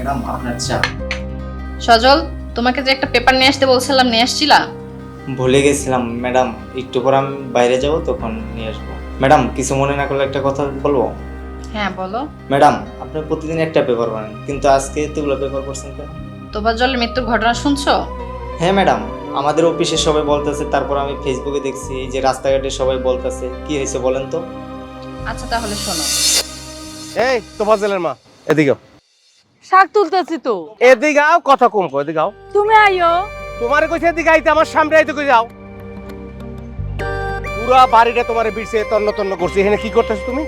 Madam আপনার চা। সজল, তোমাকে যে একটা পেপার নিয়ে আসতে বলছিলাম, নিয়ে আসছিলা? ভুলে গেছিলাম ম্যাডাম, একটু পর আমি বাইরে যাব তখন নিয়ে আসবো। ম্যাডাম কিছু মনে না করলে একটা কথা বলবো? হ্যাঁ বলো। ম্যাডাম আপনি প্রতিদিন একটা পেপার বানান, কিন্তু আজকে এতগুলো পেপার করছেন কেন? তোফাজ্জলের মৃত্যুর ঘটনা শুনছো? হ্যাঁ ম্যাডাম, আমাদের অফিসে সবাই বলতেছে, তারপর আমি ফেসবুকে দেখছি, এই যে রাস্তাঘাটে সবাই বলতেছে। কি হয়েছে বলেন তো? আচ্ছা তাহলে শোনো। এই তোফাজ্জলের মা, এদিকে আও। শাক তুলতেছি তো। এদিকে আও, কথা কম কও, এদিকে আও। তুমি আইও। তোমারে কইছে এদিকে আইতে, আমার সামনে আইতে কই যাও। পুরা বাড়িটা তোমারে বিছে তন্ন তন্ন করছি, এখানে কি করতেছ তুমি?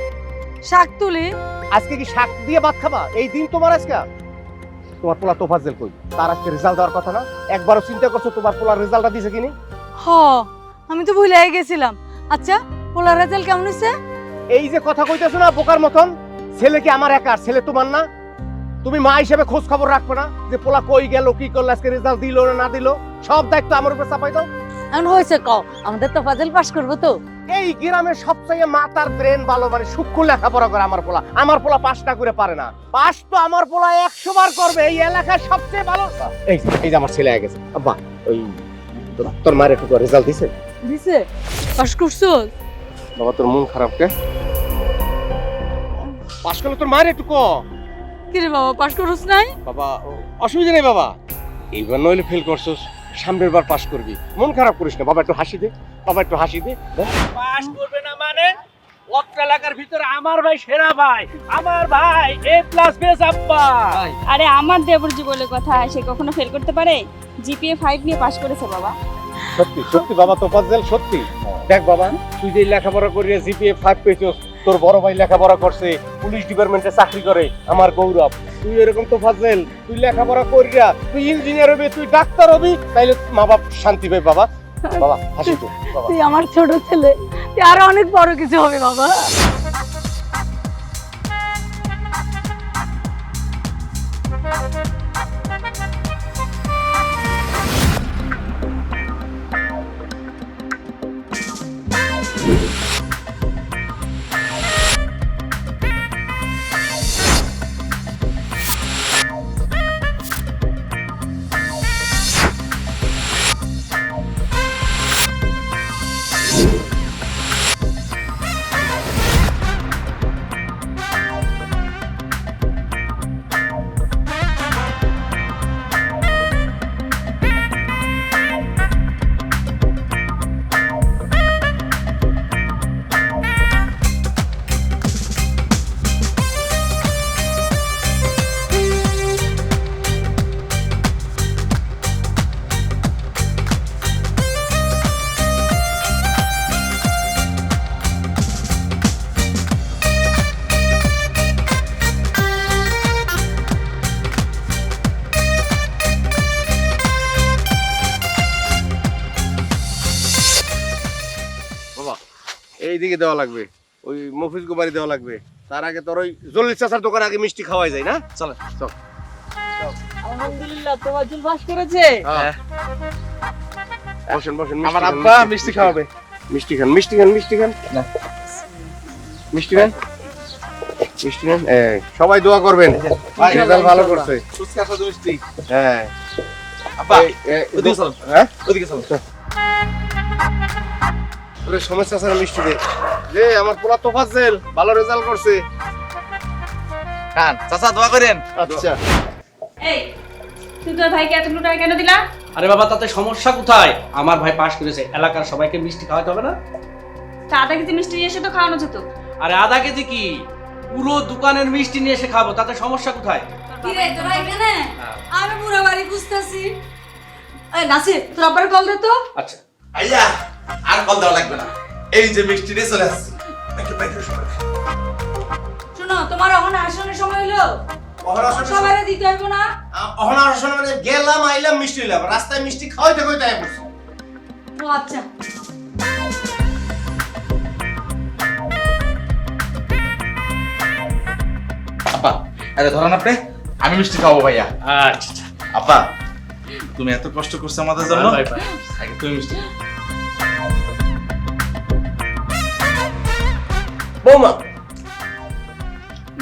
শাক তুলি। আজকে কি শাক দিয়ে ভাত খাবা? এই দিন তোমার আজকে? তোমার পোলা তোফাজ্জল কই? তার আজকে রেজাল্ট দেওয়ার কথা না? একবারও চিন্তা করছো তোমার পোলার রেজাল্টটা দিছে কিনি? হ, আমি তো ভুলে গেছিলাম। আচ্ছা, পোলার রেজাল্ট কেমন হয়েছে? এই যে কথা কইতেছো না বোকার মতন, ছেলে কি আমার একার? ছেলে তোমার না? তুমি মা হিসেবে খোঁজ খবর রাখবে না যে পোলা কই গেল, কি করলো, আজকে রেজাল্ট দিল না দিল? সব দায়িত্ব আমার উপর চাপাই দাও। এমন হয়েছে কও, আমাদের তো ফাজল পাস করবো তো। এই গ্রামের সবচেয়ে মাথার ব্রেন ভালো, মানে সূক্ষ্ম লেখাপড়া করে আমার পোলা। আমার পোলা পাস না করে পারে না। পাস তো আমার পোলা 100 বার করবে। এই এলাকার সবচেয়ে ভালো। এই যে আমার ছেলে আগে গেছে। আব্বা, ওই তোর মায়ের একটু রেজাল্ট দিছে? দিছে? পাস করছো? বাবা তোর মন খারাপ কে? পাস করলে তোর মায়ের একটু ক। কি রে বাবা, পাস করছ নাই? বাবা অসুবিধা নেই বাবা, এইবার নইলে ফেল করছস, সামনের বার পাস করবি। মন খারাপ করিস না বাবা, একটু হাসি দে। বাবা একটু হাসি দে। পাস করবে না মানে? অত্র এলাকার ভিতরে আমার ভাই সেরা ভাই, আমার ভাই A+ পেয়েছে আব্বা। আরে আমার দেবরজি বলে কথা, সে কখনো ফেল করতে পারে? জিপিএ 5 নিয়ে পাশ করেছে বাবা। সত্যি সত্যি বাবা তোফাজ্জল সত্যি। দেখ বাবা, তুই যে লেখাপড়া করিয়ে জিপিএ 5 পেয়েছস, তোর বড় ভাই লেখাপড়া করছে, পুলিশ ডিপার্টমেন্টে চাকরি করে, আমার গৌরব। তুই এরকম তোফাজ্জল, তুই লেখাপড়া করিয়া তুই ইঞ্জিনিয়ার হবি, তুই ডাক্তার হবি, তাইলে মা বাপ শান্তি পাবে বাবা। বাবা হাসি দে বাবা। তুই আমার ছোট ছেলে, তুই আরো অনেক বড় কিছু হবে বাবা। বাবা এইদিকে দেওয়া লাগবে, ওই মফিজ গোবারি দেওয়া লাগবে। তার আগে তোর ওই জলিল চাচার দোকানে আগে মিষ্টি খাওয়াই যায় না? চল চল। আলহামদুলিল্লাহ, তোমার জল পাস করেছে। বসেন বসেন। আমার আব্বা মিষ্টি খাওয়াবে। মিষ্টি খান, মিষ্টি খান, মিষ্টি খান, মিষ্টি খান, মিষ্টি খান। সবাই দোয়া করবেন, রেজাল্ট ভালো করছে। ফুচকা সাথে মিষ্টি। হ্যাঁ আব্বা ওদিকে চল। হ্যাঁ ওদিকে চল। তোর সমস্যা আছে মিষ্টি দে। যে আমার পোলা তোফাজ্জল ভালো রেজাল্ট করছে। খান চাচা দোয়া করেন। আচ্ছা এই, তুই তোর ভাইকে এতগুলো টাকা কেন দিলা? আরে বাবা তাতে সমস্যা কোথায়? আমার ভাই পাস করেছে, এলাকার সবাইকে মিষ্টি খাওয়াতে হবে না? তা আধা কেজি মিষ্টি নিয়ে এসে তো খাওয়ানো যেত। আরে আধা কেজি কি, পুরো দোকানের মিষ্টি নিয়ে এসে খাবো, তাতে সমস্যা কোথায়? কি রে তোরা এখানে? আমি পুরো বাড়ি খুঁজতেছি। এই নাসির, তোর আব্বার কল দে তো। আচ্ছা আইয়া আর কল দেওয়া লাগবে না, এই যে মিষ্টি নিয়ে চলে আসছি। একটু বাইরে সবাই। শোনো, তোমার ওখানে আসনের সময় হলো, অহনা সবাইরে দিতে হইব না। আসনে মানে গেলাম আইলাম মিষ্টি নিলাম, রাস্তায় মিষ্টি খাওয়াইতে খাওয়াইতে আয় পড়ছি। ও আচ্ছা। আপা আরে ধরেন আপনি, আমি মিষ্টি খাওয়াবো ভাইয়া। আচ্ছা আপা তুমি এত কষ্ট করছো আমাদের জন্য, ভাই, ভাই। আগে তুমি মিষ্টি খাও। বৌমা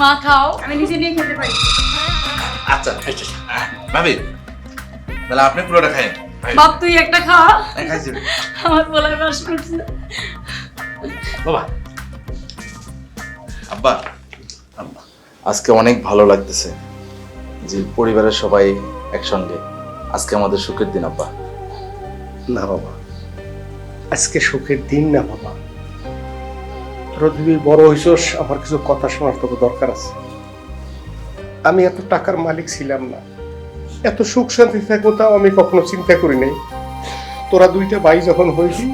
মা খাও। আমি নিজে নিয়ে খেতে পারি। আচ্ছা ভাবি তাহলে আপনি পুরোটা খাইন। বাপ তুই একটা খা, খাইছি আমার বলার বাস করছে। বাবা। আব্বা আজকে অনেক ভালো লাগতেছে যে পরিবারের সবাই একসঙ্গে। আজকে আমাদের সুখের দিন আব্বা। না বাবা, আজকে সুখের দিন না বাবা। তোরা তুই বড় হইছস, আমার কিছু কথা শোনার তোকে দরকার আছে। আমি এত টাকার মালিক ছিলাম না, এত সুখ শান্তি থাকবো তাও আমি কখনো চিন্তা করি নাই। তোরা দুইটা ভাই যখন হইলি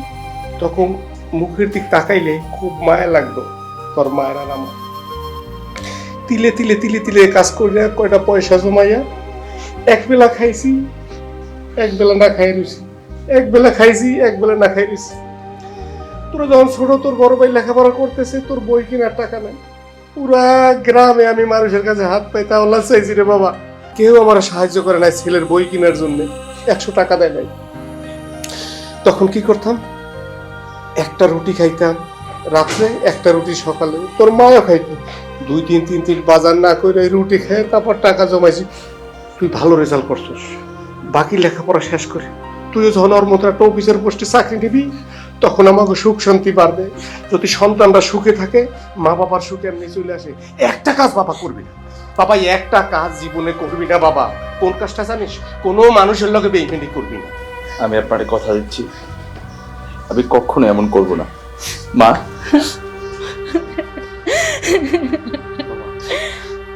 তখন মুখের দিক তাকাইলে খুব মায়া লাগতো, তোর মায়ের আর আমার। তিলে তিলে তিলে তিলে কাজ করিয়া কয়টা পয়সা জমাইয়া একবেলা খাইছি, একবেলা না খাই রয়েছি, একবেলা খাইছি, একবেলা না খাই রয়েছি। তোরা যখন ছোট, তোর বড় ভাই লেখাপড়া করতেছে, তোর বই কেনার টাকা নাই। পুরা গ্রামে আমি মানুষের কাছে হাত পাই তাহলে চাইছি রে বাবা, কেউ আমার সাহায্য করে নাই ছেলের বই কেনার জন্য, 100 টাকা দেয় নাই। তখন কি করতাম, একটা রুটি খাইতাম রাত্রে, একটা রুটি সকালে, তোর মাও খাইতো। 2-3 বাজার না করে রুটি খেয়ে তারপর টাকা জমাইছি। তুই ভালো রেজাল্ট করছিস, বাকি লেখাপড়া শেষ করে তুইও যখন ওর মতো একটা অফিসের পোস্টে চাকরি নিবি তখন আমাকে সুখ শান্তি বাড়বে। যদি সন্তানরা সুখে থাকে, মা বাবার সুখে এমনি চলে আসে। একটা কাজ বাবা করবি না, বাবা একটা কাজ জীবনে করবি না বাবা। কোন কাজটা জানিস? কোনো মানুষের লগে বেইমানি করবি না। আমি আপনাকে কথা দিচ্ছি আমি কখনো এমন করব না মা।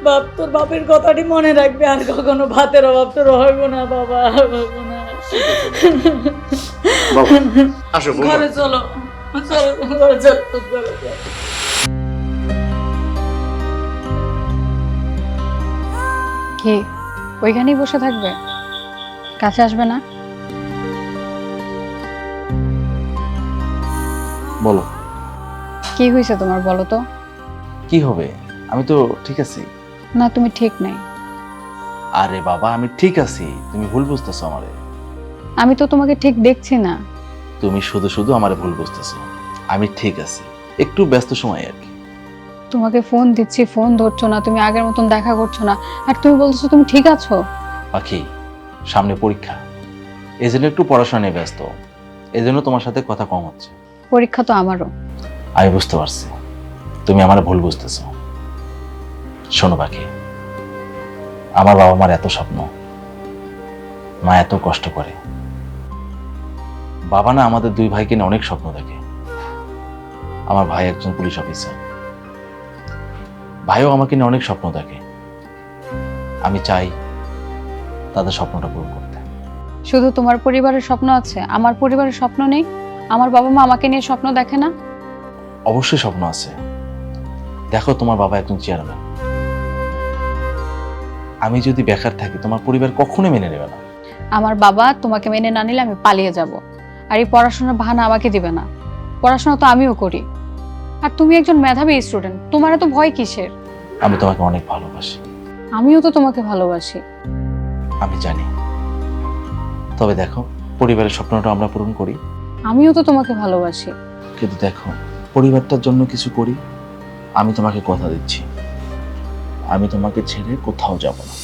বাপ তোর বাপের কথাটি মনে রাখবে, আর কখনো ভাতের অভাব তোর হইব না বাবা, হইব না। আসো ঘরে চলো, চলো ঘরে চলো, ঘরে চলো। কি ওইখানেই বসে থাকবে, কাছে আসবে না? বলো কি হয়েছে তোমার, বলো তো। কি হবে, আমি তো ঠিক আছি। না তুমি ঠিক নেই। আরে বাবা আমি ঠিক আছি, তুমি ভুল বুঝতেছো আমারে। আমি তো তোমাকে ঠিক দেখছি না। তুমি শুধু শুধু আমারে ভুল বুঝতেছো। আমি ঠিক আছি, একটু ব্যস্ত সময় আর কি। তোমাকে ফোন দিচ্ছি, ফোন ধরছো না, তুমি আগের মতন দেখা করছো না, আর তুমি বলছো তুমি ঠিক আছো। পাখি সামনে পরীক্ষা, এই জন্য একটু পড়াশোনা নিয়ে ব্যস্ত, এই জন্য তোমার সাথে কথা কম হচ্ছে। পরীক্ষা তো আমারও। আমি বুঝতে পারছি তুমি আমার ভুল বুঝতেছো। শোনো পাখি, আমার বাবা মার এত স্বপ্ন, মা এত কষ্ট করে। বাবা না আমাদের 2 ভাইকে নিয়ে অনেক স্বপ্ন দেখে। আমার ভাই একজন পুলিশ অফিসার, ভাইও আমাকে নিয়ে অনেক স্বপ্ন দেখে। আমি চাই তাদের স্বপ্নটা পূরণ করতে। শুধু তোমার পরিবারের স্বপ্ন আছে, আমার পরিবারের স্বপ্ন নেই? আমার বাবা মা আমাকে নিয়ে স্বপ্ন দেখে না? অবশ্যই স্বপ্ন আছে। দেখো তোমার বাবা একজন চেয়ারম্যান, আমি যদি বেকার থাকি তোমার পরিবার কখনো মেনে নেবে না। আমার বাবা তোমাকে মেনে না নিলে আমি পালিয়ে যাব, আর এই পড়াশোনার বাহানা আমাকে দিবে না। পড়াশোনা তো আমিও করি, আর তুমি একজন মেধাবী স্টুডেন্ট, তোমার এত ভয় কিসের? আমি তোমাকে অনেক ভালোবাসি। আমিও তো তোমাকে ভালোবাসি। আমি জানি, তবে দেখো পরিবারের স্বপ্নটা আমরা পূরণ করি। আমিও তো তোমাকে ভালোবাসি। কিন্তু দেখো পরিবারটার জন্য কিছু করি। আমি তোমাকে কথা দিচ্ছি, আমি তোমাকে ছেড়ে কোথাও যাব না।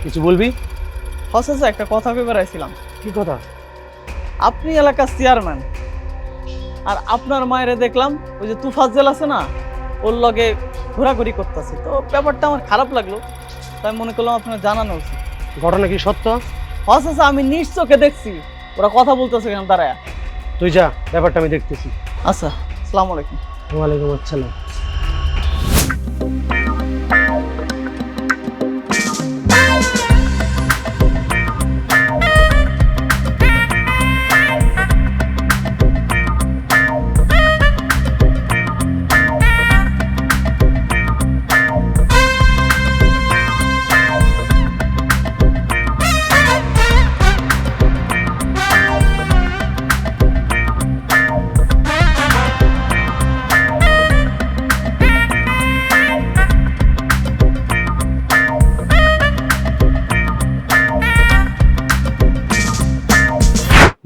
কিছু বলবি? হসেছে একটা কথা কইবার আইছিলাম। কি কথা? আপনি এলাকার চেয়ারম্যান, আর আপনার মায়েরে দেখলাম ওই যে তুফাজ্জেল আছে না, ওর লগে ঘোরাঘুরি করতেছে, তো ব্যাপারটা আমার খারাপ লাগলো, তাই মনে করলাম আপনার জানানো উচিত। ঘটনা কি সত্য? হসেছে আমি নিজ চোখে দেখছি ওরা কথা বলতেছে কেন দাঁড়ায়। তুই যা, ব্যাপারটা আমি দেখতেছি। আচ্ছা, আসসালামু আলাইকুম। ওয়ালাইকুম আসসালাম।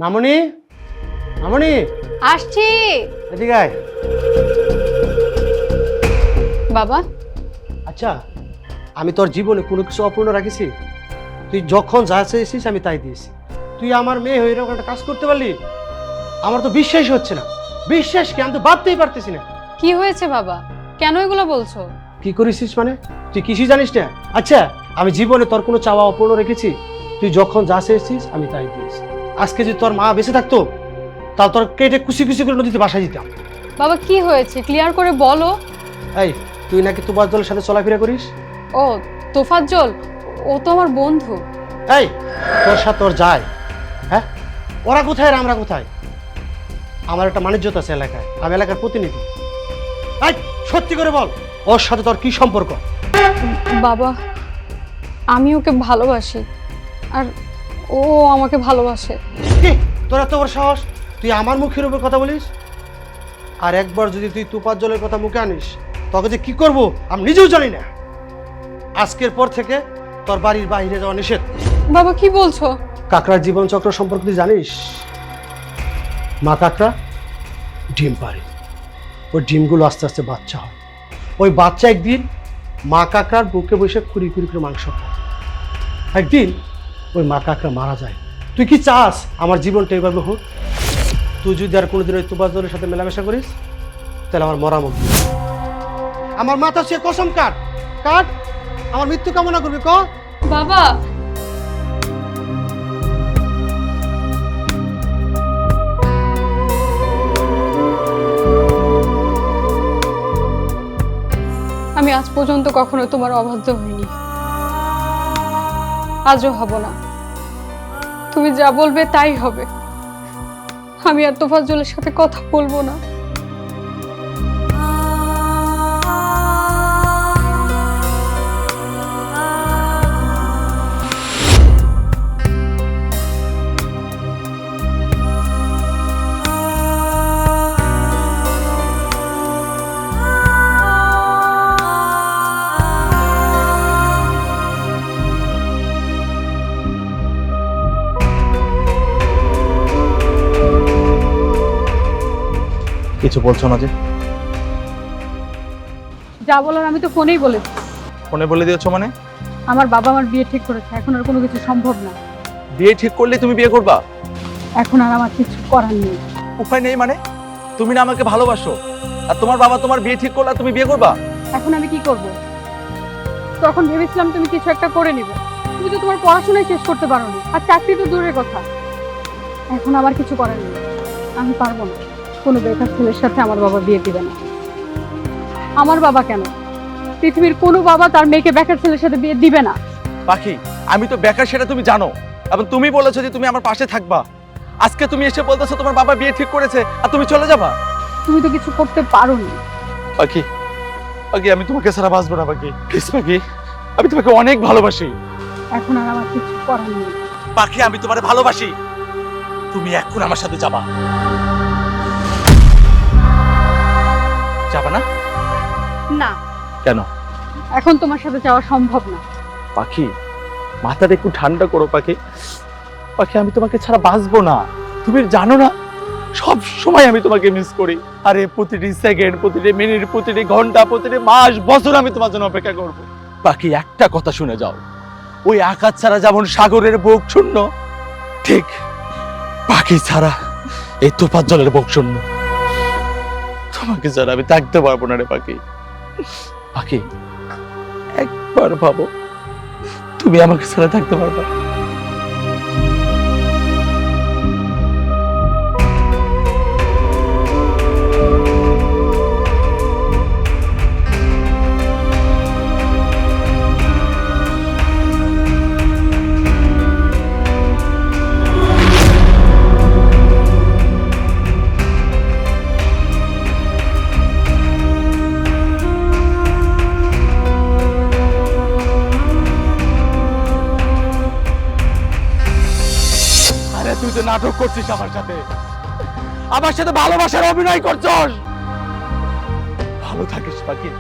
মামনি, মামনি, আসছি এদিকে আয়। বাবা। আচ্ছা, আমি তোর জীবনে কোনো কিছু অপূর্ণ রাখিছি? তুই যখন যা চেয়েছিস আমি তাই দিয়েছি। তুই আমার মেয়ে হয়ে এরকম একটা কাজ করতে পারলি? আমার তো বিশ্বাস হচ্ছে না। বিশ্বাস কি? আমি তো ভাবতেই পারতেছি না। কি হয়েছে বাবা, কেন এগুলো বলছো? কি করেছিস মানে? তুই কিছুই জানিস না? আচ্ছা, আমি জীবনে তোর কোনো চাওয়া অপূর্ণ রেখেছি? তুই যখন যা চেয়েছিস আমি তাই দিয়েছি। আজকে যদি তোর মা বেঁচে থাকতো, তাহলে তোর কেটে কুচি কুচি করে নদীতে বাসায় দিতাম। বাবা কি হয়েছে ক্লিয়ার করে বলো। এই, তুই নাকি তুফাজ্জলের সাথে চলাফেরা করিস? ও তোফাজ্জল, ও তো আমার বন্ধু। এই, তোর সাথে ওর যায়? হ্যাঁ, ওরা কোথায় আর আমরা কোথায়? আমার একটা মানিজ্যতা আছে এলাকায়, আমি এলাকার প্রতিনিধি। এই, সত্যি করে বল, ওর সাথে তোর কি সম্পর্ক? বাবা, আমি ওকে ভালোবাসি, আর ও আমাকে ভালোবাসে। কি তোর এত বড় সাহস? তুই আমার মুখের উপর কথা বলিস? আর একবার যদি তুই তুফাজ্জলের কথা মুখে আনিস, তোকে যে কি করব আমি নিজেও জানি না। আজকের পর থেকে তোর বাড়ির বাইরে যাওয়া নিষেধ। বাবা কি বলছো? কাকড়ার জীবনচক্র সম্পর্কে তুই জানিস? মা কাকড়া ডিম পারে, ওই ডিমগুলো আস্তে আস্তে বাচ্চা হয়। ওই বাচ্চা একদিন মা কাকড়ার বুকে বসে খুঁড়ি খুঁড়ি করে মাংস খায়। একদিন ওই মা কাকড়া মারা যায়। তুই কি চাস আমার জীবনটা এইভাবে হোক? তুই যদি আর কোনোদিন ওই তুফাজ্জলের সাথে মেলামেশা করিস, তাহলে আমার মরা মুখ। আমার মাথা সে কসম কাট কাট, আমার মৃত্যু কামনা করবি ক। বাবা, আমি আজ পর্যন্ত কখনো তোমার অবাধ্য হইনি, আজও হব না। তুমি যা বলবে তাই হবে। আমি আর তোফাজ্জলের সাথে কথা বলবো না। কিছু বলছো না যে? যা বলার আমি তো ফোনেই বলেছি। ফোনে বলে দিয়েছো মানে? আমার বাবা আমার বিয়ে ঠিক করেছে, এখন আর কোনো কিছু সম্ভব না। বিয়ে ঠিক করলে তুমি বিয়ে করবা? এখন আর আমার কিছু করার নেই। উপায় নেই মানে? তুমি না আমাকে ভালোবাসো, আর তোমার বাবা তোমার বিয়ে ঠিক করলে তুমি বিয়ে করবা? এখন আমি কি করব? তখন ভেবেছিলাম তুমি কিছু একটা করে নিবে, তুমি তো তোমার পড়াশোনাই শেষ করতে পারো না, আর চাকরি তো দূরের কথা। এখন আমার কিছু করার নেই, আমি পারবো না। কোনো বেকার ছেলের সাথে আমার বাবা বিয়ে দিবে না। আমার বাবা কেন, পৃথিবীর কোনো বাবা তার মেয়েকে বেকার ছেলের সাথে বিয়ে দিবে না। পাখি, আমি তো বেকার সেটা তুমি জানো, এবং তুমি বলেছো যে তুমি আমার পাশে থাকবা। আজকে তুমি এসে বলতেছো তোমার বাবা বিয়ে ঠিক করেছে আর তুমি চলে যাবা? তুমি তো কিছু করতে পারোনি। পাখি, পাখি, আমি তোমাকে ছাড়া বাঁচবো না পাখি। প্লিজ পাখি, আমি তোমাকে অনেক ভালোবাসি। এখন আর আমার কিছু করার নেই। পাখি, আমি তোমার ভালোবাসি, তুমি এখন আমার সাথে যাবা। যাবা না? না। কেন? এখন তোমার সাথে যাওয়া সম্ভব না। পাখি, মাথাটা একটু ঠান্ডা করো পাখি। পাখি, আমি তোমাকে ছাড়া বাঁচবো না, তুমি জানো না? সব সময় আমি তোমাকে মিস করি। আরে প্রতিটি সেকেন্ড, প্রতিটি মিনিট, প্রতিটি ঘন্টা, প্রতিটি মাস, বছর আমি তোমার জন্য অপেক্ষা করব। পাখি, একটা কথা শুনে যাও, ওই আকাশ ছাড়া যেমন সাগরের বুক শূন্য, ঠিক পাখি ছাড়া এই তোফাজ্জলের বুক শূন্য। তোমাকে ছাড়া আমি থাকতে পারবো না রে পাখি। পাখি, একবার ভাবো, তুমি আমাকে ছাড়া থাকতে পারবা? আরে তুই তো নাটক করছিস আমার সাথে ভালোবাসার অভিনয় করছস। ভালো থাকিস পাখি,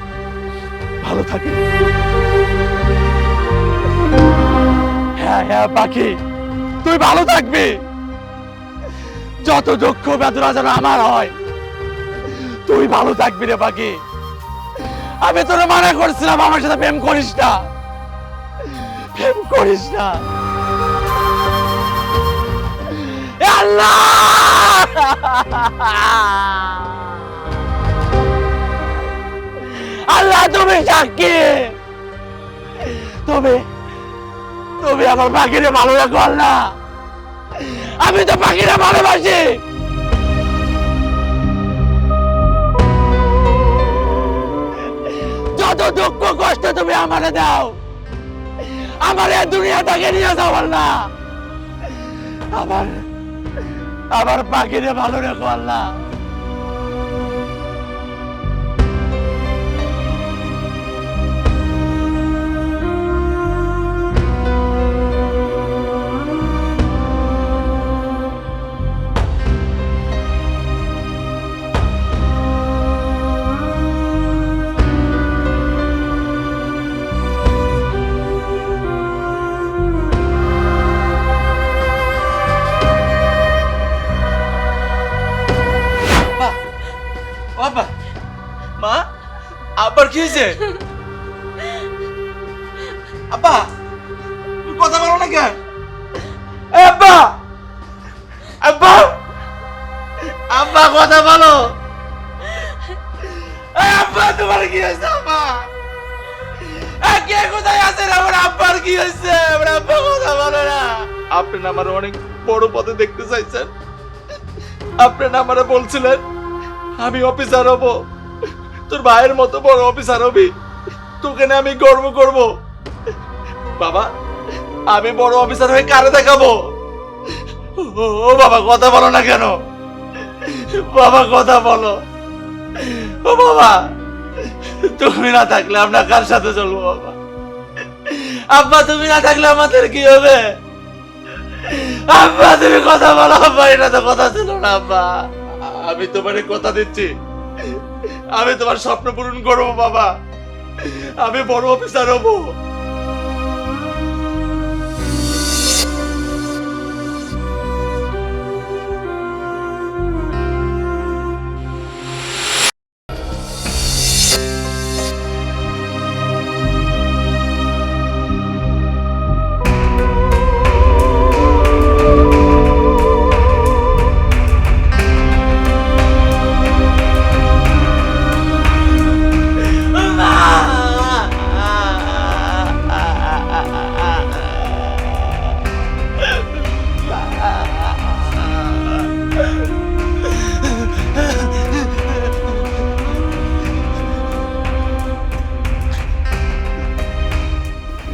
ভালো থাকিস। হ্যাঁ হ্যাঁ পাখি, তুই ভালো থাকবি। যত দুঃখ বেদনা যেন আমার হয়, তুই ভালো থাকবি রে পাখি। আমি তোরে মানা করছিলাম আমার সাথে প্রেম করিস না, প্রেম করিস না। আল্লাহ, আল্লাহ তুমি সাক্ষী, তুমি আমার পাখিরে ভালো রাখো আল্লাহ। আমি তো পাখিরা ভালোবাসি। যত দুঃখ কষ্ট তুমি আমারে দাও, আমার এই দুনিয়া থেকে নিয়ে যাও আল্লাহ। আমার পাখিরে ভালো রেখো আল্লাহ। বাবা, মা, আব্বার কি হয়েছে? আব্বা, তুমি কথা বলো না কেন? এই আব্বা, আব্বা, আব্বা কথা বলো। এই আব্বা, তোমার কি হয়েছে আব্বা? কে কোথায় আছেন? আমার আব্বার কি হয়েছে? আমার আব্বা কথা বলো না। আপনি না আমার অনেক বড় পদে দেখতে চাইছেন। আপনি না আমারে বলছিলেন আমি অফিসার হব, তোর ভাইয়ের মতো বড় অফিসার হবি, তোকে না আমি গর্ব করব। বাবা, আমি বড় অফিসার হয়ে কারে দেখাবো? ও বাবা, কথা বলো না কেন? বাবা কথা বলো। ও বাবা, তুমি না থাকলে আমরা কার সাথে চলবো বাবা? আব্বা, তুমি না থাকলে আমাদের কি হবে? আব্বা, তুমি কথা বলো। আব্বা, এটা তো কথা ছিল না আব্বা। আমি তোমারে কথা দিচ্ছি, আমি তোমার স্বপ্ন পূরণ করবো বাবা। আমি বড় অফিসার হব।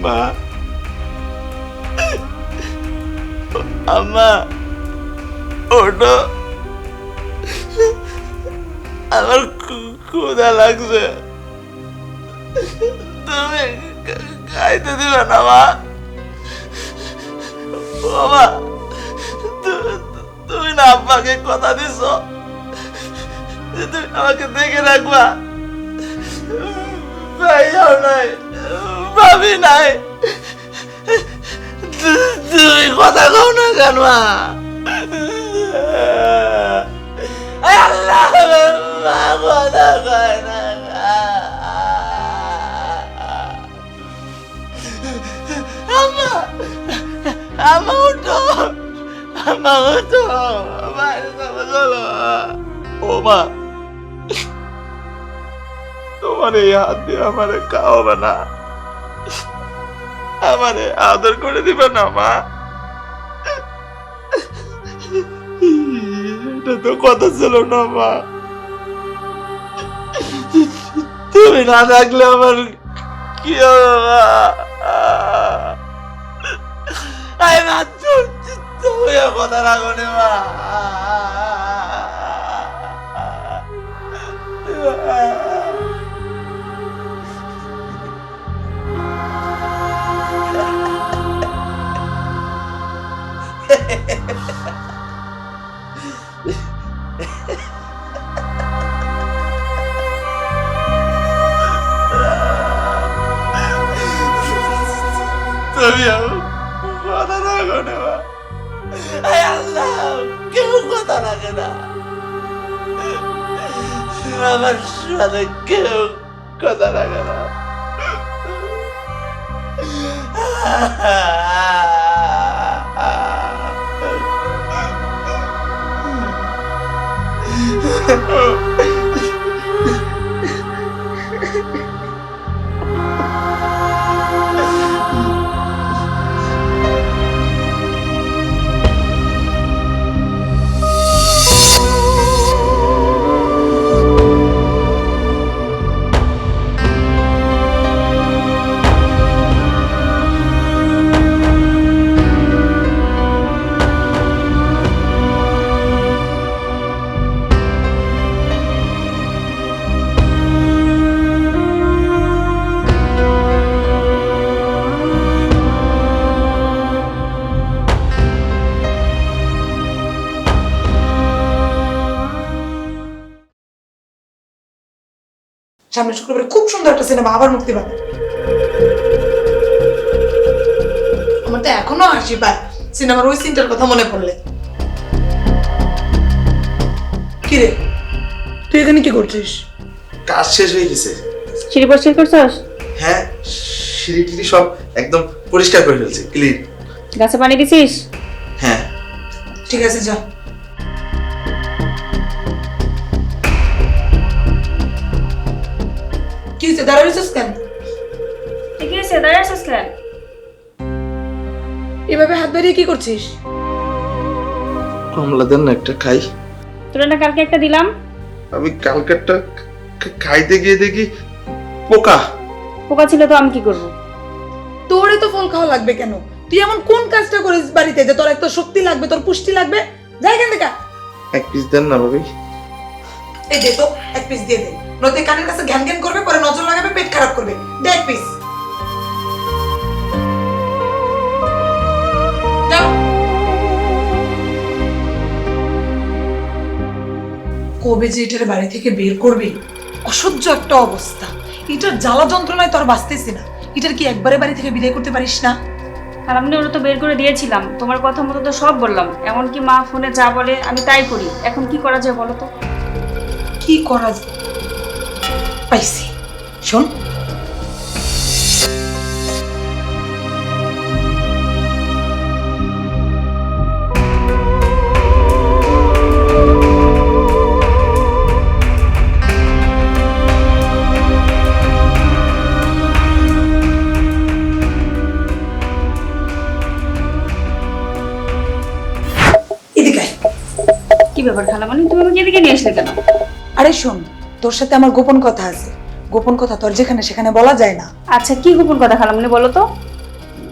মা, আম্মা, ওটা আমার ক্ষুধা লাগছে, তুমি খাইতে দিবে না মা? বাবা, তুমি না আব্বাকে কথা দিছ যে তুমি আমাকে দেখে রাখবা? ভাইয়াও নাই, ভাবি নাই, তুমি কথা কও না কেন মা? আল্লাহ, মা কথা কয় না। আম্মা, তো বাইরে যাবো চলো। ও মা, তোমার এই হাত দিয়ে আমারে খাওয়াবে না, আমারে আদর করে দিবে না মা? এটা তো কথা ছিল না মা। তুমি না থাকলে আমার কি হবে মা? আরে মা, তুমি কথা রাখো নি মা। তুমি কথা রাখো না মা। আয় আল্লাহ, কেউ কথা রাখে না, আমার সাথে কেউ কথা রাখে না। সামনে শুক্রবারে খুব সুন্দর একটা সিনেমা আবার মুক্তি পাবে। আমার তো এখনো হাসি পায় সিনেমার ওই সিনটার কথা মনে পড়লে। কি রে, তুই এখানে কি করছিস? কাজ শেষ হয়ে গেছে। সিঁড়ি পরিষ্কার করছস? হ্যাঁ, সিঁড়ি টিড়ি সব একদম পরিষ্কার করে ফেলছে, ক্লিন। গাছে পানি দিছিস? হ্যাঁ। ঠিক আছে, যা। কি হয়েছে, দাঁড়াইছিস কেন? কি হয়েছে, দাঁড়িয়ে আছিস কেন? এভাবে হাত বাড়িয়ে কি করছিস? কমলা দেন না একটা খাই। তোরা না কালকে একটা দিলাম? আমি কালকেরটা খাইতে গিয়ে দেখি পোকা। পোকা ছিল তো আমি কি করব? তোরে তো ফল খাওয়া লাগবে কেন? তুই এমন কোন কাজটা করিস বাড়িতে যে তোর এত শক্তি লাগবে, তোর পুষ্টি লাগবে? যাই এখান থেকে। এক পিস দেন না ভাবি। এই দে তো, এক পিস দিয়ে দে, নয়তো কানের কাছে ঘ্যান ঘ্যান করবে, পরে নজর লাগাবে, পেট খারাপ করবে। দে এক পিস। যাও। কবে যে এটার বাড়ি থেকে বের করবি, অসহ্য একটা অবস্থা। এটার জ্বালা যন্ত্রণায় তোর বাঁচতেছি না। এটার কি একবারে বাড়ি থেকে বিদায় করতে পারিস না? আর আমি ওরা তো বের করে দিয়েছিলাম, তোমার কথা মতো তো সব বললাম, এমনকি মা ফোনে যা বলে আমি তাই করি। এখন কি করা যায় বলো তো? কি করা যায়? পাইছি, শোন। কি ব্যাপার খালামণি, তুমি আমাকে এদিকে নিয়ে আসলে কেন? আরে শোন, তোর সাথে আমার গোপন কথা আছে। গোপন কথা তোর যেখানে সেখানে বলা যায় না। আচ্ছা, কি গোপন কথা খালামণি বলো তো?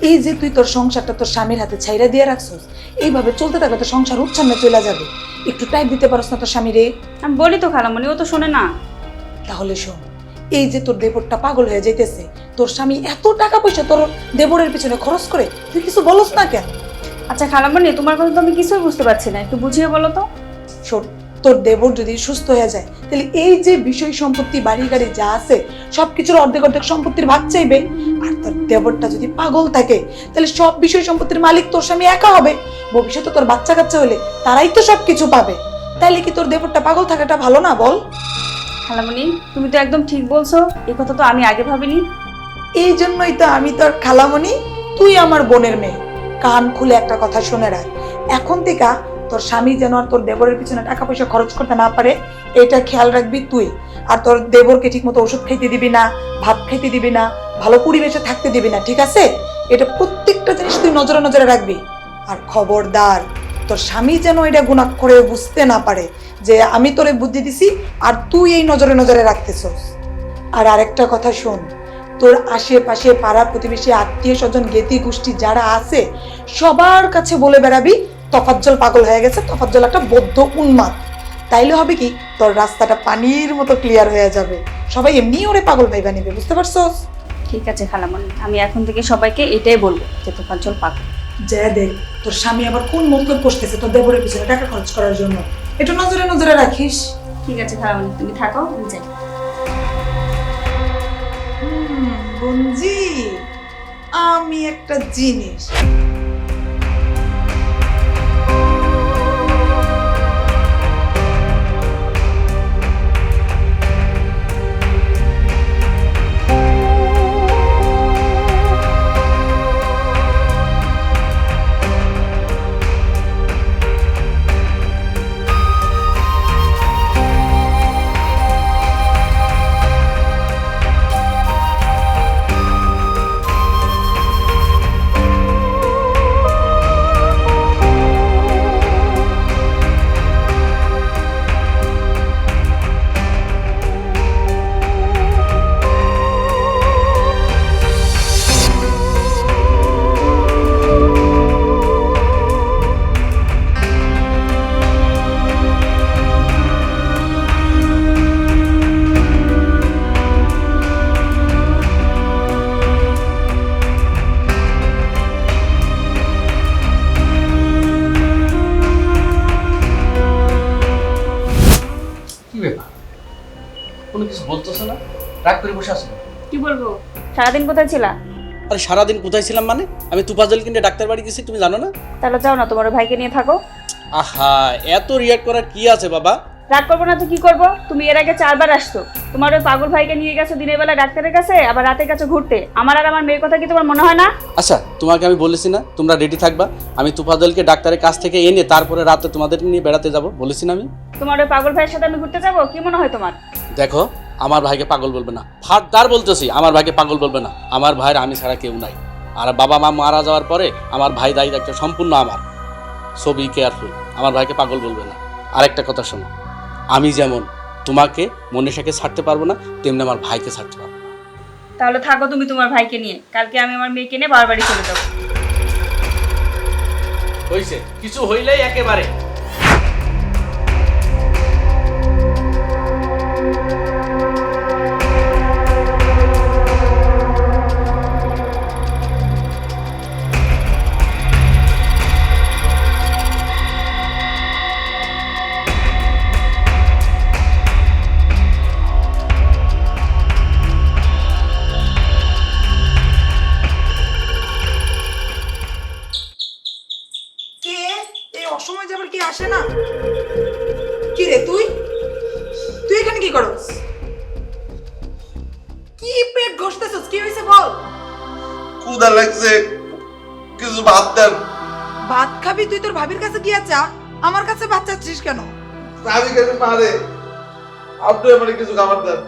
এই যে তুই তোর সংসারটা তোর স্বামীর হাতে ছাইরা দিয়ে রাখছস, এইভাবে চলতে থাকলে তোর সংসার উচ্ছন্নে চলে যাবে। একটু টাইম দিতে পারছ না তোর স্বামীরে? আমি বলি তো খালামণি, ও তো শোনে না। তাহলে শোন, এই যে তোর দেবরটা পাগল হয়ে যাইতেছে, তোর স্বামী এত টাকা পয়সা তোর দেবরের পিছনে খরচ করে, তুই কিছু বলস না কেন? আচ্ছা খালামণি, তোমার কথা তো আমি কিছুই বুঝতে পারছি না, একটু বুঝিয়ে বলো তো। শোন, তোর দেবর যদি সুস্থ হয়ে যায়, তাহলে এই যে বিষয় সম্পত্তি বাড়ি গাড়ি যা আছে সবকিছুর অর্ধেক অর্ধেক সম্পত্তির ভাগ চাইবে। আর তোর দেবরটা যদি পাগল থাকে, তাহলে সব বিষয় সম্পত্তির মালিক তোর স্বামী একা হবে। ভবিষ্যতে তোর বাচ্চা কাচ্চা হলে তারাই তো সবকিছু পাবে। তাইলে কি তোর দেবরটা পাগল থাকাটা ভালো না বল? খালামণি, তুমি তো একদম ঠিক বলছো, এই কথা তো আমি আগে ভাবিনি। এই জন্যই তো আমি তোর খালামণি, তুই আমার বোনের মেয়ে। কান খুলে একটা কথা শুনে রাখ, এখন থেকে তোর স্বামী যেন আর তোর দেবরের পিছনে টাকা পয়সা খরচ করতে না পারে, এটা খেয়াল রাখবি তুই। আর তোর দেবরকে ঠিক মতো ওষুধ খাইতে দিবি না, ভাত খাইতে দিবি না, ভালো পরিবেশে থাকতে দিবি না, ঠিক আছে? এটা প্রত্যেকটা জিনিস তুই নজরে নজরে রাখবি। আর খবরদার, তোর স্বামী যেন এটা গুনাহ করে বুঝতে না পারে যে আমি তোরে বুদ্ধি দিছি আর তুই এই নজরে নজরে রাখতেছস। আর আরেকটা কথা শোন, তোর আশেপাশে পাড়া প্রতিবেশী আত্মীয় স্বজন জ্ঞাতি গোষ্ঠী যারা আছে সবার কাছে বলে বেড়াবি তফাজ্জল পাগল হয়ে গেছে, তফাজ্জল একটা বদ্ধ উন্মাদ। তাইলে হবে কি, তোর রাস্তাটা পানির মতো ক্লিয়ার হয়ে যাবে, সবাই এমনি ওরে পাগল ভাইবা নেবে, বুঝতে পারছস? ঠিক আছে খালামণি, আমি এখন থেকে সবাইকে এটাই বলবো যে তোফাজ্জল পাগল। যা দেখ তোর স্বামী আবার কোন মতলব করতেছে তোর দেবরের পিছনে টাকা খরচ করার জন্য, একটু নজরে নজরে রাখিস। ঠিক আছে খালামণি, তুমি থাকো, আমি যাই। বঞ্জি, আমি একটা জিনিস কোনো কিছু বলতেছো না, রাগ করে বসে আছো? কি বলবো, সারাদিন কোথায় ছিলা? আরে সারাদিন কোথায় ছিলাম মানে? আমি তুফাজ্জল কিনে ডাক্তার বাড়ি গেছি, তুমি জানো না? তাহলে যাও না, তোমার ওই ভাইকে নিয়ে থাকো। আহা, এত রিয়াক্ট করার কি আছে বাবা? রাগ করবো না তো কি করবো? তুমি এর আগে 4 বার আসতো, তোমার ওই পাগল ভাইকে নিয়ে গেছো দিনের বেলা ডাক্তারের কাছে, আবার রাতের কাছে ঘুরতে। আমার আর আমার মেয়ের কথা কি তোমার মনে হয় না? আচ্ছা, তোমাকে আমি বলেছি না তোমরা রেডি থাকবা, আমি তুফাজ্জলকে ডাক্তারের কাছ থেকে এনে তারপরে রাতে তোমাদের নিয়ে বেড়াতে যাব, বলেছি না আমি? তোমার ওই পাগল ভাইয়ের সাথে আমি ঘুরতে যাবো, কি মনে হয় তোমার? দেখো, আমার ভাইকে পাগল বলবে না, ফারদার বলতেছি, আমার ভাইকে পাগল বলবে না। আমার ভাইয়ের আমি ছাড়া কেউ নাই, আর বাবা মা মারা যাওয়ার পরে আমার ভাই দায়িত্ব সম্পূর্ণ আমার। সো বি কেয়ারফুল, আমার ভাইকে পাগল বলবে না। আরেকটা কথা শোনো, আমি যেমন তোমাকে মনীষাকে ছাড়তে পারবো না, তেমনি আমার ভাইকে ছাড়তে পারবো না। তাহলে থাকো তুমি তোমার ভাইকে নিয়ে, কালকে আমি আমার মেয়েকে নিয়ে বাবার বাড়ি চলে যাবো। হইছে, কিছু হইলেই একেবারে কে এই অসময় যাবার কি আসে না? কি রে তুই তুই এখানে কি করছ? কি পেট ঘষতেছস? কি হইছে বল? ক্ষুধা লাগছে, কিছু ভাত দেন। ভাত খাবি? তুই তোর ভাবির কাছে গিয়া চা, আমার কাছে ভাত চাচ্ছিস কেন? আমি কেন মারে, আপনি আমার কিছু খাবার দেন।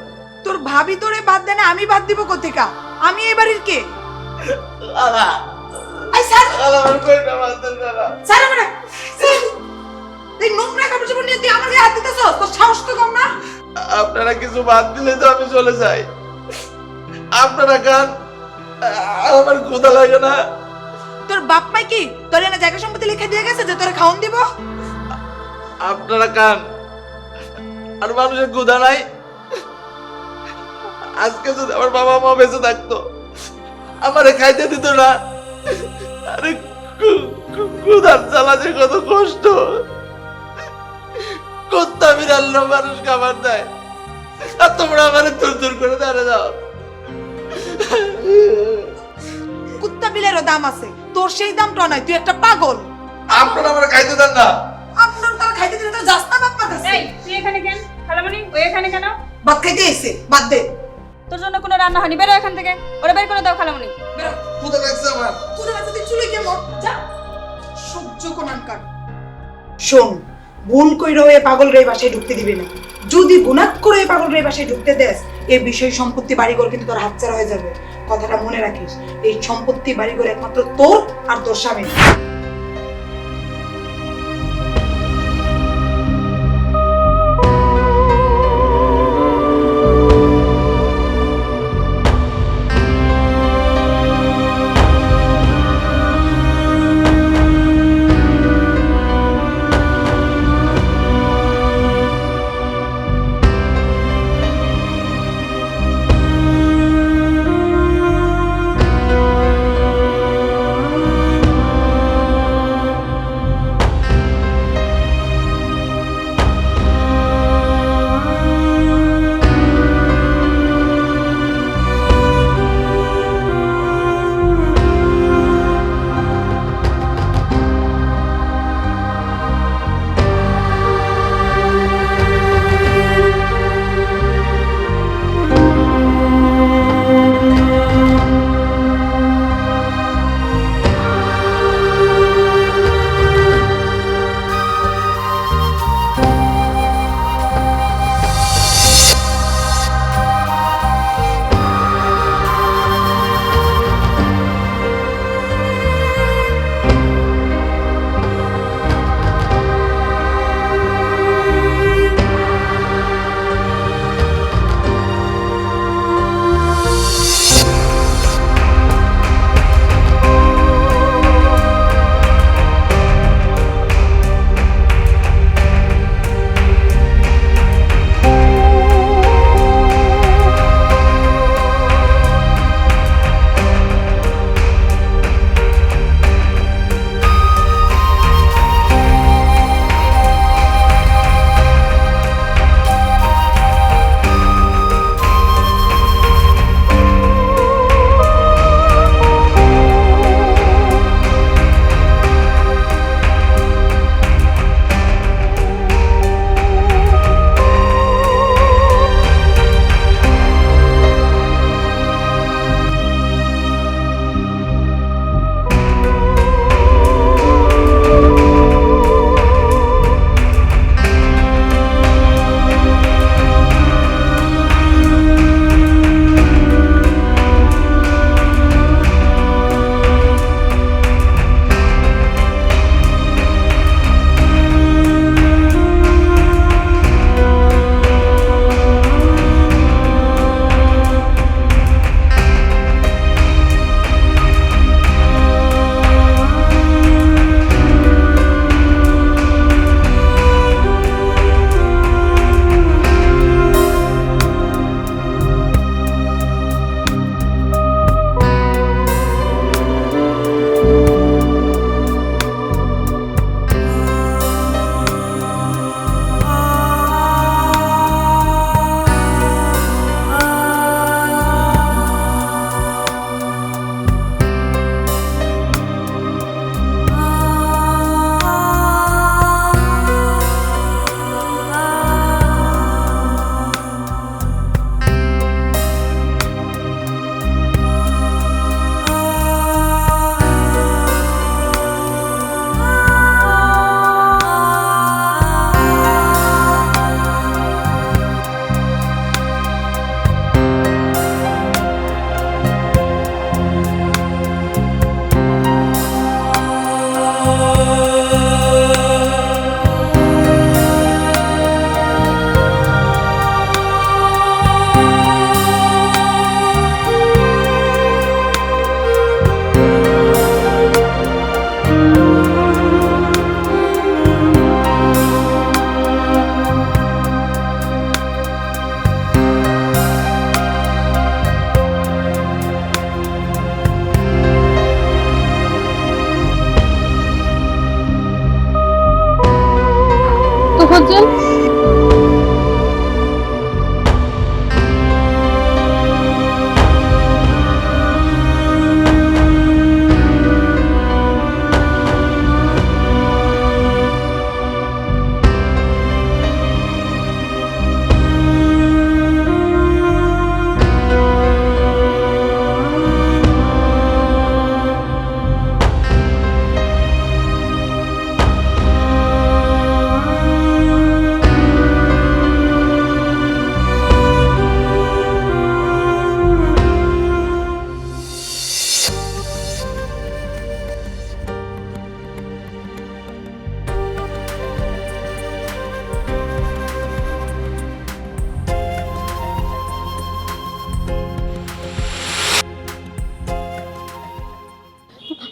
তোর ভাবি তোরে ভাত দেয় না, আমি ভাত দিব কোথেকা? আমি এই বাড়ির কে? আলা আই স্যার, আলা আমার কইটা ভাত দেন না। স্যার আমারে এই নোংরা কাপড় চোপড় নিয়ে তুই আমার গায়ে হাত দিতেছস? তোর সাহস তো কম না? আপনারা কিছু ভাত দিলে তো আমি চলে যাই, আপনারা খান, আমার ক্ষুধা লাগে না। তোর বাপ মাই কি তোর এনে জায়গা সম্পত্তি লিখে দিয়ে গেছে যে তোরে খাওন দিব? আপনারা খান, আর মানুষের ক্ষুধা নাই। আজকে যদি আমার বাবা মা বেঁচে থাকতো, আমারে খাইতে দিত না। আরে ক্ষুধার জ্বালা যে কত কষ্ট, কুত্তা বিড়াল মানুষ খাবার দেয়, আর তোমরা আমারে দূর দূর করে দাঁড়িয়ে দাও। কুত্তা বিলেরও দাম আছে, তোর সেই দামটা নাই, তুই একটা পাগল। আপনারা আমার খাইতে দেন না। আপনার তার খাইতে দিলে তো যাস না বাপ মা কাছে। এই তুই এখানে কেন? খালামণি ওই এখানে কেন? ভাত খাইতে এসে বাদ দে। তোর জন্য কোনো রান্না হয়নি, বেরো এখান থেকে, ওরা বের করে দাও খালামণি। বেরো। ক্ষুধা লাগছে আমার। তুই চুলে গিয়ে মর যা। অসহ্য কোনানকার। শোন, ভুল কইরাও এই পাগল রে বাসায় ঢুকতে দিবি না। যদি গুনাহ করে এই পাগল রে বাসায় ঢুকতে দেস, এই বিষয় সম্পত্তি বাড়িঘর কিন্তু তোর হাতছাড়া হয়ে যাবে। কথাটা মনে রাখিস, এই সম্পত্তি বাড়িঘর একমাত্র তোর আর তোর স্বামীর।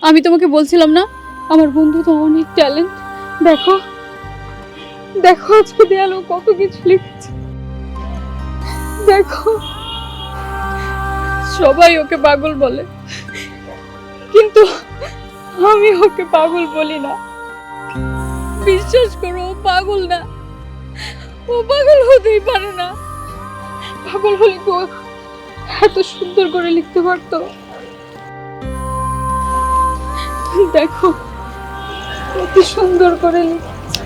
আমি তোমাকে বলছিলাম না আমার বন্ধু তো অনেক ট্যালেন্ট। দেখো দেখো আজকে দেয়ালো কত কিছু লিখেছে। দেখো সবাই ওকে পাগল বলে, কিন্তু আমি ওকে পাগল বলি না। বিশ্বাস করো, ও পাগল না, ও পাগল হতেই পারে না। পাগল হলে তো এত সুন্দর করে লিখতে পারতো। দেখো কত সুন্দর করে লিখেছে।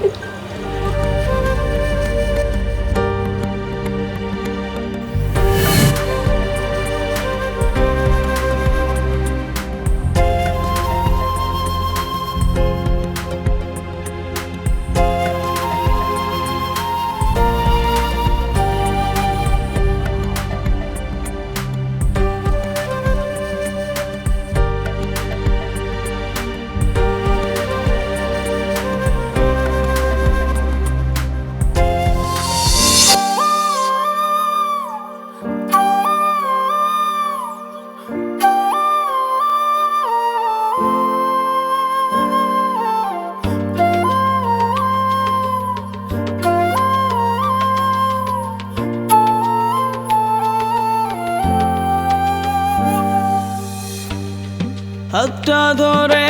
হাতটা ধরে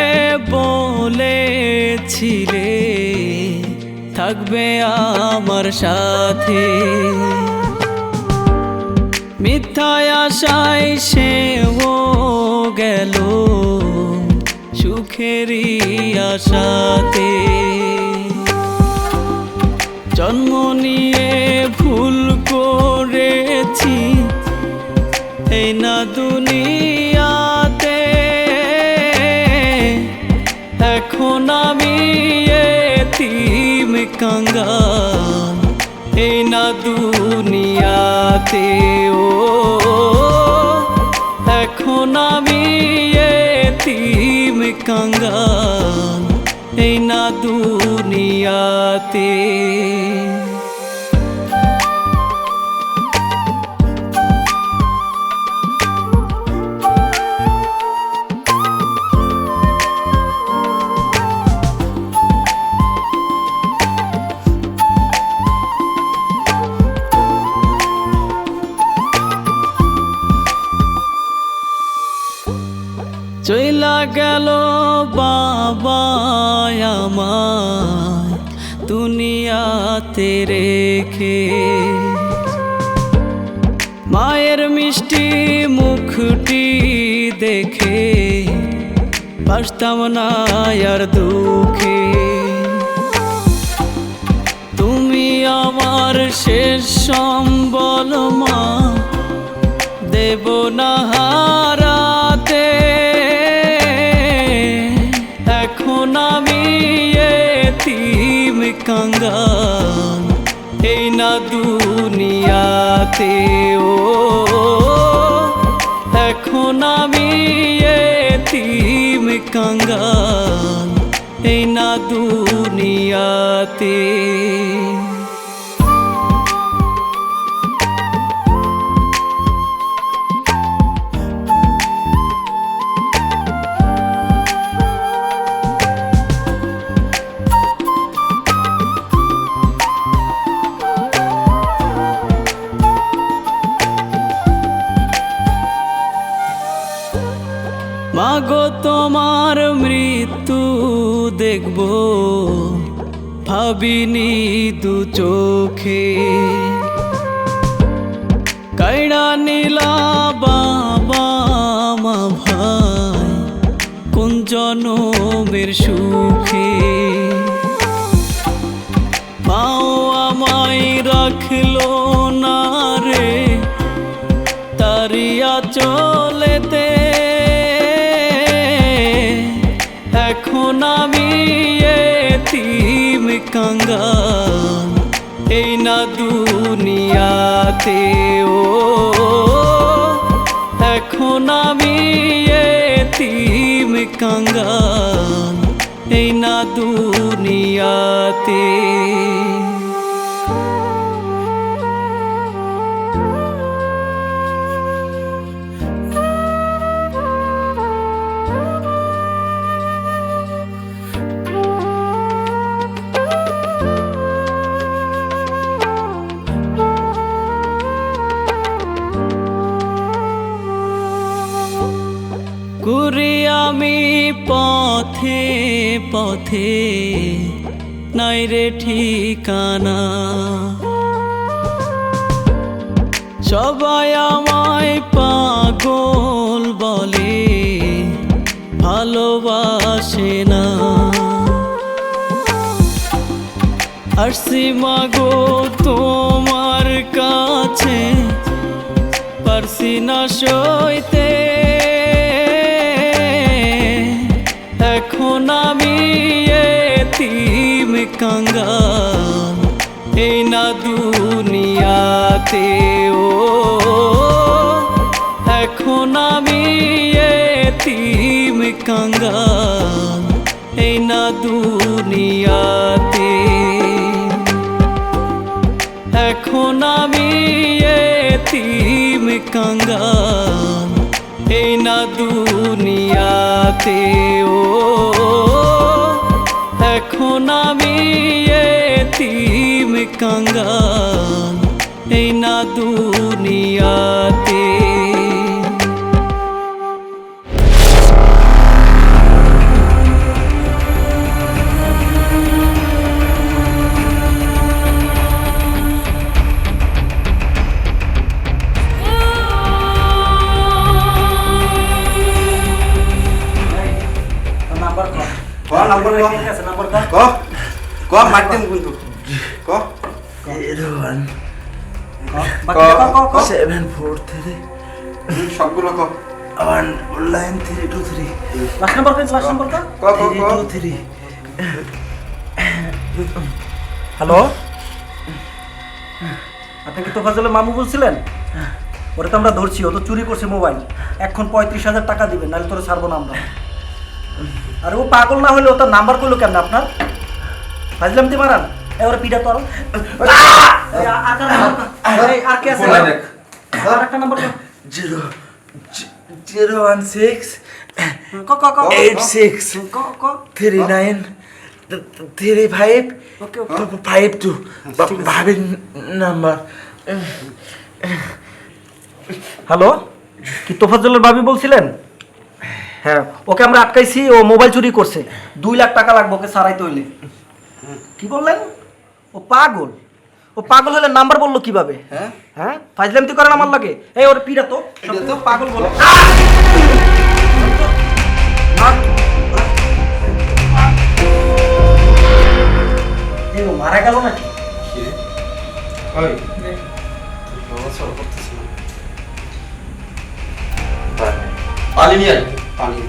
বলেছিলে থাকবে আমার সাথে, মিথ্যায় আশায় সেও গেল সুখেরই আশাতে। জন্ম নিয়ে ভুল করেছি এই না দুনিয়াতে, এখন আমি এতিম কাঙ্গাল এই না দুনিয়াতে। ও এখন আমি এতিম কাঙ্গাল এই না দুনিয়াতে। চইলা গেল বাবা আমার দুনিয়াতে রেখে, মায়ের মিষ্টি মুখটি দেখে বাসতাম না আর দুঃখে। তুমি আমার শেষ সম্বল মা, দেব না হারাতে। এখন আমি এতিম কাঙ্গাল এই না দুনিয়াতে। ও এখন আমি এতিম কাঙ্গাল এই না দুনিয়াতে। মাগো তোমার মৃত্যু দেখব ভাবিনি দু চোখে, কাইড়া নীলা বাবা মা ভাই কোন জনমের সুখে। মাও আমায় রাখলো না রে তারিয়া চলেতে, এখন আমি এতিম কাঙ্গাল এই না দুনিয়াতে। ও এখন আমি এতিম কাঙ্গাল এই না দুনিয়াতে। ঘুরি আমি পথে পথে, নাই রে ঠিকানা। সবাই আমায় পাগল বলে, ভালোবাসে না। আসছি মাগো তোমার কাছে, পারছি না সইতে। এখন আমি এতিম কাঙ্গাল, এই না দুনিয়াতে। ও এখন আমি এতিম কাঙ্গাল, এই না দুনিয়াতে। এখন আমি এতিম কাঙ্গাল, এই না দুনিয়াতে। ও এখন আমি এতিম কাঙ্গাল, এই না দুনিয়াতে। সবগুলো কো। হ্যালো, আপনি কি তোফাজ্জলের মামু বলছিলেন? ওটা তো আমরা ধরছি, ও তো চুরি করছে মোবাইল। এখন 35,000 টাকা দিবেন, নাহলে তোরা ছাড়বো না আমরা। আরে ও পাগল না হলে ও তার নাম্বার করলো কেন আপনার? ফাজলাম তে মারান এবারে পিটা তো। আর কে আছে? আর একটা নাম্বার 016 ক ক ক 86 ক ক 39 35 ওকে ওকে 52 ভাবির নাম্বার। হ্যালো, কি তোফাজ্জলের ভাবি বলছিলেন? হ্যাঁ, ওকে আমরা আটকাইছি, ও মোবাইল চুরি করছে। 2 লাখ টাকা লাগবে ওকে সারাইতে হইলে। কি বললেন? ও পাগল। ও পাগল হলে নাম্বার বললো কিভাবে? হ্যাঁ হ্যাঁ, ফাজলামতি করেন আমার লাগে। এই ওর পিড়া তো পাগল বলে। মারা গেল নাকি? পানি নিয়ে আয়, পানি।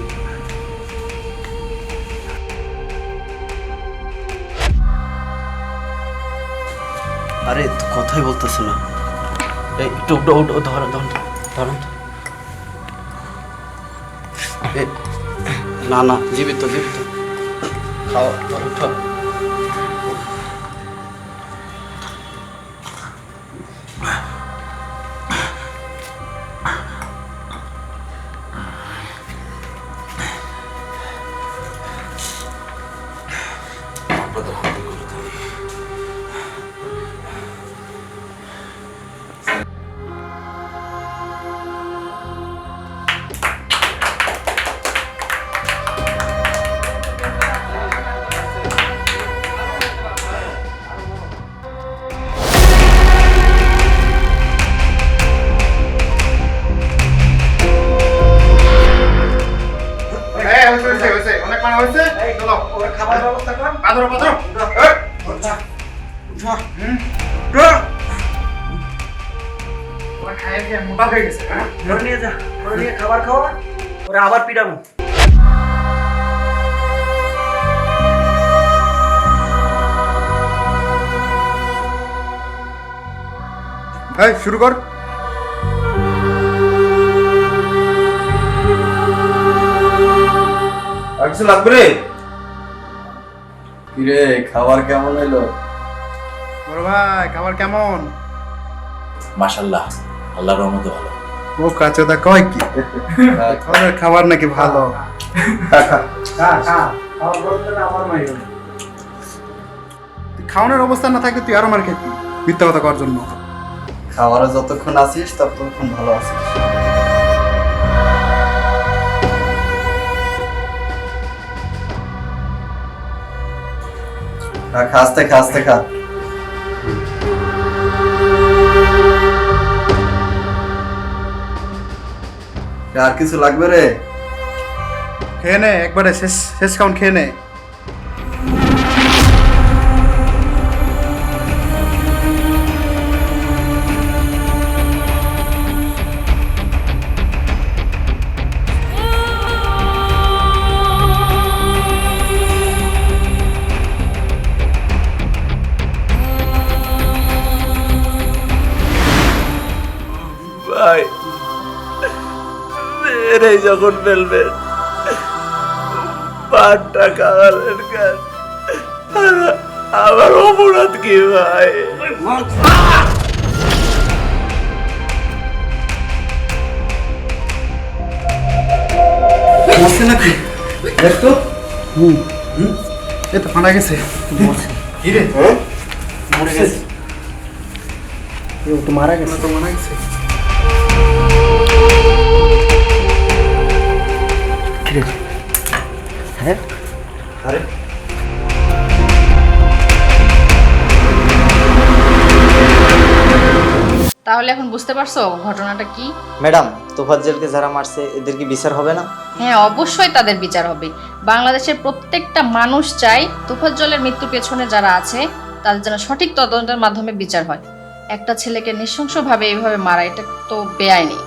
আরে তো কথাই বলতেছে না। একটু ধরেন ধরেন ধরেন। না না, জীবিত জীবিত। খাওয়া উঠো। অনেক পানি হয়েছে, চলো খাবার ব্যবস্থা কর। পাথর পাথর। মোটা হয়ে গেছে। ধরে নিয়ে যা, ধরে নিয়ে খাবার খাওয়া, ওরা আবার পিটানো। এই শুরু কর। আর কিছু লাগবে রে? কিরে, খাবার কেমন হলো? বড় ভাই খাবার কেমন? মাশাআল্লাহ, আল্লাহর রহমতে ভালো। ও কাঁচা কয় কি খাবার নাকি ভালো? খাওয়ানোর অবস্থা না থাকে তুই আরো মার খেতি মিথ্যা কথা করার জন্য। খাবারে যতক্ষণ আছিস ততক্ষণ ভালো আছিস। আস্তে খা আস্তে খা। আর কিছু লাগবে রে? খেয়ে নে একবারে, শেষ শেষ কাউন্ট খেয়ে নে। ভাই মেরে যখন ফেলবেন পাটটা খাওয়ালেন কেন? আমার অপরাধ কি ভাই? মরছে নাকি দেখ তো। এ তো ফানা গেছে। কি রে মরে গেছে? ও তো মারা গেছে। তো মারা গেছে। কি রে? হ্যাঁ আরে তাহলে এখন বুঝতে পারছো ঘটনাটা কি? ম্যাডাম, তোফাজ্জলকে যারা মারছে এদের কি বিচার হবে না? হ্যাঁ, অবশ্যই তাদের বিচার হবে। বাংলাদেশের প্রত্যেকটা মানুষ চায় তোফাজ্জলের মৃত্যুর পেছনে যারা আছে তাদের যেন সঠিক তদন্তের মাধ্যমে বিচার হয়। একটা ছেলেকে নৃশংসভাবে এইভাবে মারা, এটা তো বেআইনি।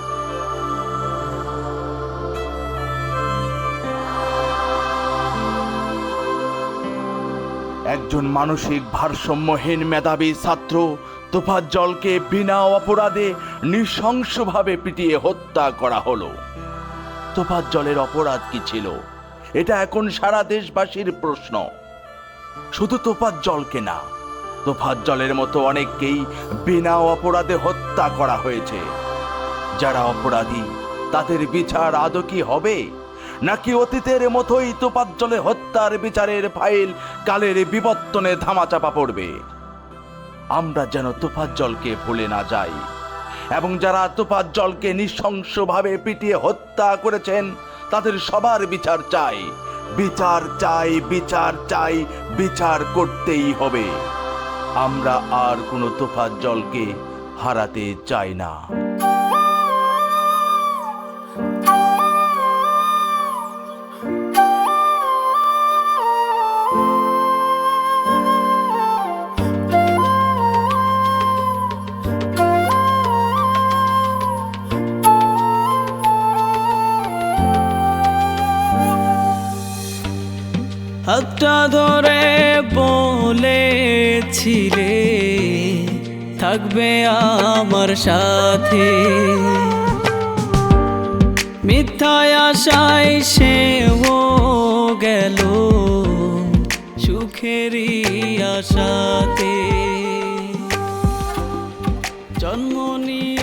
একজন মানসিক ভারসাম্যহীন মেধাবী ছাত্র তোফাজ্জলকে বিনা অপরাধে নৃশংসভাবে পিটিয়ে হত্যা করা হলো। তোফাজ্জলের অপরাধ কি ছিল? এটা এখন সারা দেশবাসীর প্রশ্ন। শুধু তোফাজ্জলকে না, তোফাজ্জলের মতো অনেককেই বিনা অপরাধে হত্যা করা হয়েছে। যারা অপরাধী তাদের বিচার আদৌ কি হবে, নাকি অতীতের মতোই তোফাজ্জলের হত্যার বিচারের ফাইল কালের বিবর্তনে ধামাচাপা পড়বে? আমরা যেন তোফাজ্জলকে ভুলে না যাই, এবং যারা তোফাজ্জলকে নৃশংসভাবে পিটিয়ে হত্যা করেছেন তাদের সবার বিচার চাই। বিচার চাই, বিচার চাই, বিচার করতেই হবে। আমরা আর কোনো তোফাজ্জলকে হারাতে চাই না। হাতটা ধরে বলেছিলে থাকবে আমার সাথে, মিথ্যায় আশায় সেও গেল সুখেরই আশাতে। জন্ম নিয়ে